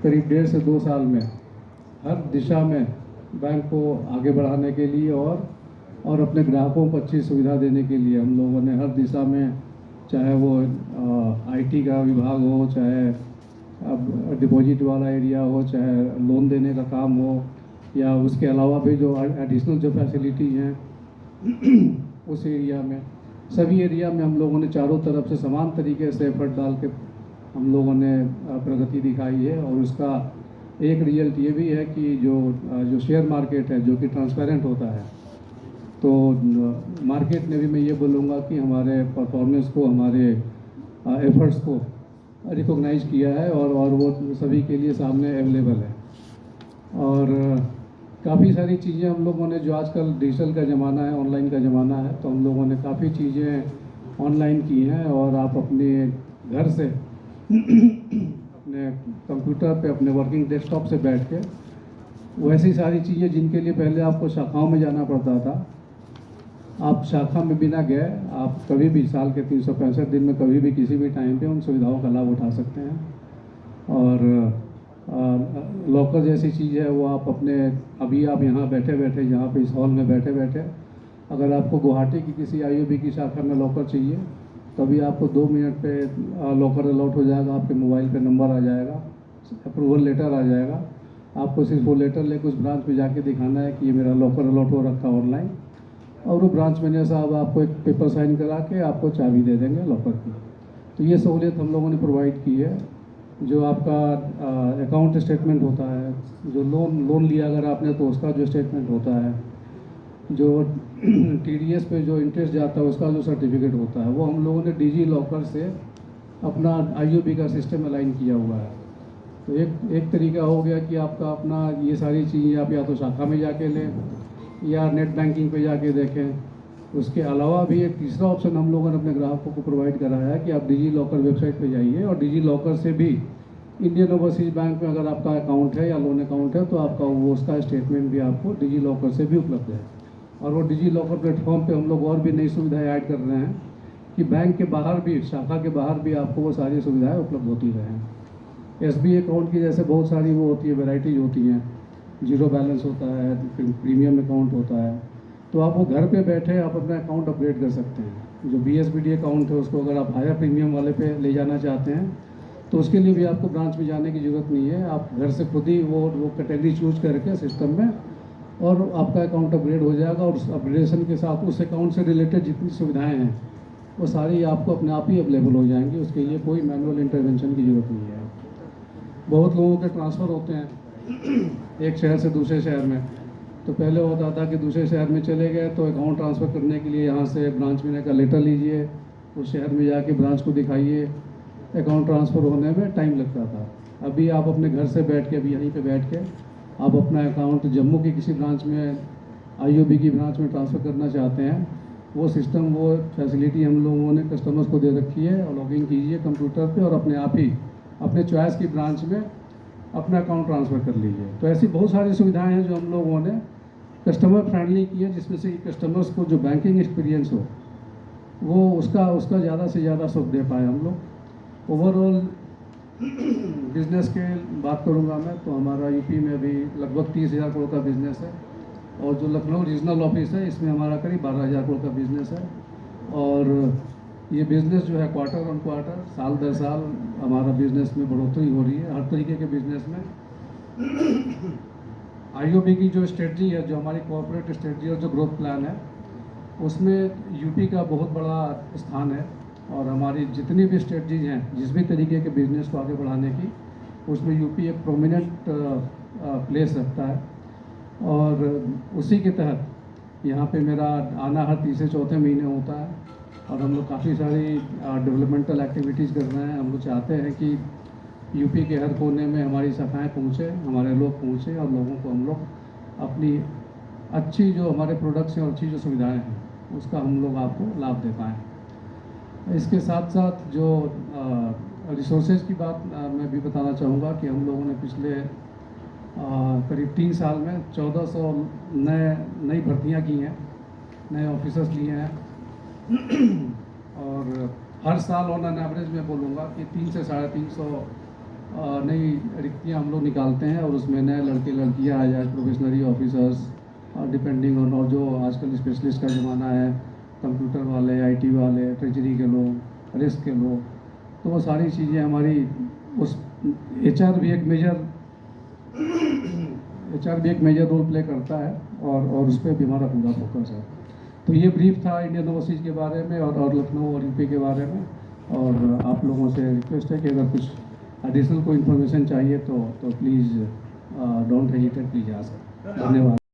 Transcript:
करीब 1.5 से 2 साल में हर दिशा में बैंक को आगे बढ़ाने के लिए और अपने ग्राहकों को अच्छी सुविधा देने के लिए हम लोगों ने हर दिशा में, चाहे वो आईटी का विभाग हो, चाहे अब डिपॉजिट वाला एरिया हो, चाहे लोन देने का काम हो, या उसके अलावा भी जो एडिशनल जो फैसिलिटी हैं उस एरिया में, सभी एरिया में हम लोगों ने चारों तरफ से समान तरीके से एफर्ट डाल के हम लोगों ने प्रगति दिखाई है। और उसका एक रिजल्ट ये भी है कि जो शेयर मार्केट है, जो कि ट्रांसपेरेंट होता है, तो मार्केट ने भी, मैं ये बोलूँगा कि हमारे परफॉर्मेंस को, हमारे एफर्ट्स को रिकॉग्नाइज किया है और वो सभी के लिए सामने अवेलेबल है। और काफ़ी सारी चीज़ें हम लोगों ने, जो आजकल डिजिटल का ज़माना है, ऑनलाइन का ज़माना है, तो हम लोगों ने काफ़ी चीज़ें ऑनलाइन की हैं और आप अपने घर से अपने कंप्यूटर पे, अपने वर्किंग डेस्कटॉप से बैठ के वैसी सारी चीज़ें जिनके लिए पहले आपको शाखाओं में जाना पड़ता था, आप शाखा में बिना गए आप कभी भी साल के 365 दिन में कभी भी किसी भी टाइम पे उन सुविधाओं का लाभ उठा सकते हैं। और लॉकर जैसी चीज़ है वो आप अपने, अभी आप यहाँ बैठे बैठे, यहाँ पे इस हॉल में बैठे बैठे, अगर आपको गुवाहाटी की किसी आईओबी की शाखा में लॉकर चाहिए तो अभी आपको 2 मिनट पे लॉकर अलॉट हो जाएगा, आपके मोबाइल पे नंबर आ जाएगा, अप्रूवल लेटर आ जाएगा। आपको सिर्फ वो लेटर लेकर उस ब्रांच में जाके दिखाना है कि ये मेरा लॉकर अलॉट हो रखा ऑनलाइन, और वो ब्रांच मैनेजर साहब आपको एक पेपर साइन करा के आपको चाबी दे देंगे लॉकर की। तो ये सहूलियत हम लोगों ने प्रोवाइड की है। जो आपका अकाउंट स्टेटमेंट होता है, जो लोन लिया अगर आपने तो उसका जो स्टेटमेंट होता है, जो टीडीएस पे जो इंटरेस्ट जाता है उसका जो सर्टिफिकेट होता है, वो हम लोगों ने डिजी लॉकर से अपना आईओबी का सिस्टम अलाइन किया हुआ है। तो एक तरीका हो गया कि आपका अपना ये सारी चीज़ें आप या तो शाखा में जाके लें या नेट बैंकिंग पे जाके देखें। उसके अलावा भी एक तीसरा ऑप्शन हम लोगों ने अपने ग्राहकों को प्रोवाइड कराया है कि आप डिजी लॉकर वेबसाइट पे जाइए और डिजी लॉकर से भी इंडियन ओवरसीज बैंक में अगर आपका अकाउंट है या लोन अकाउंट है तो आपका वो उसका स्टेटमेंट भी आपको डिजी लॉकर से भी उपलब्ध है। और वो डिजी लॉकर प्लेटफॉर्म पे हम लोग और भी नई सुविधाएं ऐड कर रहे हैं कि बैंक के बाहर भी, शाखा के बाहर भी आपको वो सारी सुविधाएँ उपलब्ध होती रहें। एसबीआई अकाउंट की जैसे बहुत सारी वो होती है, वेराइटीज़ होती हैं, जीरो बैलेंस होता है, प्रीमियम अकाउंट होता है, तो आप वो घर पे बैठे आप अपना अकाउंट अपग्रेड कर सकते हैं। जो बीएसबीडी अकाउंट है उसको अगर आप हायर प्रीमियम वाले पे ले जाना चाहते हैं तो उसके लिए भी आपको ब्रांच में जाने की ज़रूरत नहीं है, आप घर से खुद ही वो कैटेगरी चूज करके सिस्टम में, और आपका अकाउंट अपग्रेड हो जाएगा। और उस अपग्रेडेशन के साथ उस अकाउंट से रिलेटेड जितनी सुविधाएँ हैं वो सारी आपको अपने आप ही अवेलेबल हो जाएंगी, उसके लिए कोई मैनुअल इंटरवेंशन की ज़रूरत नहीं है। बहुत लोगों के ट्रांसफ़र होते हैं एक शहर से दूसरे शहर में, तो पहले होता था कि दूसरे शहर में चले गए तो अकाउंट ट्रांसफ़र करने के लिए यहाँ से ब्रांच मैनेजर का लेटर लीजिए, उस शहर में जाके ब्रांच को दिखाइए, अकाउंट ट्रांसफ़र होने में टाइम लगता था। अभी आप अपने घर से बैठ के, अभी यहीं पे बैठ के आप अपना अकाउंट जम्मू की किसी ब्रांच में, आईओबी की ब्रांच में ट्रांसफ़र करना चाहते हैं, वो सिस्टम, वो फैसिलिटी हम लोगों ने कस्टमर्स को दे रखी है। और लॉगिन कीजिए कंप्यूटर पर और अपने आप ही अपने चॉइस की ब्रांच में अपना अकाउंट ट्रांसफ़र कर लीजिए। तो ऐसी बहुत सारी सुविधाएं हैं जो हम लोगों ने कस्टमर फ्रेंडली की है, जिसमें से कस्टमर्स को जो बैंकिंग एक्सपीरियंस हो वो उसका ज़्यादा से ज़्यादा सुख दे पाए हम लोग। ओवरऑल बिज़नेस के बात करूँगा मैं तो हमारा यूपी में अभी लगभग 30,000 करोड़ का बिज़नेस है, और जो लखनऊ रीजनल ऑफिस है इसमें हमारा करीब 12,000 करोड़ का बिज़नेस है। और ये बिज़नेस जो है क्वार्टर ऑन क्वार्टर, साल दर साल हमारा बिज़नेस में बढ़ोतरी हो रही है हर तरीके के बिज़नेस में। आईओबी की जो स्ट्रेटजी है, जो हमारी कॉर्पोरेट स्ट्रेटजी और जो ग्रोथ प्लान है, उसमें यूपी का बहुत बड़ा स्थान है। और हमारी जितनी भी स्ट्रेटजीज हैं, जिस भी तरीके के बिज़नेस को आगे बढ़ाने की, उसमें यूपी एक प्रोमिनेंट प्लेस रखता है। और उसी के तहत यहाँ पे मेरा आना हर तीसरे चौथे महीने होता है, और हम लोग काफ़ी सारी डेवलपमेंटल एक्टिविटीज़ कर रहे हैं। हम लोग चाहते हैं कि यूपी के हर कोने में हमारी शाखाएँ पहुँचे, हमारे लोग पहुँचे, और लोगों को हम लोग अपनी अच्छी जो हमारे प्रोडक्ट्स हैं और अच्छी जो सुविधाएं हैं उसका हम लोग आपको लाभ दे पाएँ। इसके साथ साथ जो रिसोर्सेज की बात मैं भी बताना चाहूँगा कि हम लोगों ने पिछले करीब 3 साल में 1400 नई भर्तियाँ की हैं, नए ऑफिसर्स लिए हैं। और हर साल ऑन एन एवरेज मैं बोलूँगा कि 300 से 350 नई रिक्तियाँ हम लोग निकालते हैं और उसमें नए लड़के लड़कियाँ आ जाए, प्रोफेशनरी ऑफिसर्स, डिपेंडिंग ऑन, और जो आजकल स्पेशलिस्ट का ज़माना है, कंप्यूटर वाले, आईटी वाले, ट्रेजरी के लोग, रिस्क के लोग, तो वो सारी चीज़ें हमारी उस एचआर भी एक मेजर रोल प्ले करता है और उस पर भी हमारा पूरा फोकस है। तो ये ब्रीफ था इंडियन ओवरसीज के बारे में और लखनऊ और यूपी के बारे में। और आप लोगों से रिक्वेस्ट है कि अगर कुछ एडिशनल कोई इन्फॉर्मेशन चाहिए तो please don't hesitate, please ask. धन्यवाद।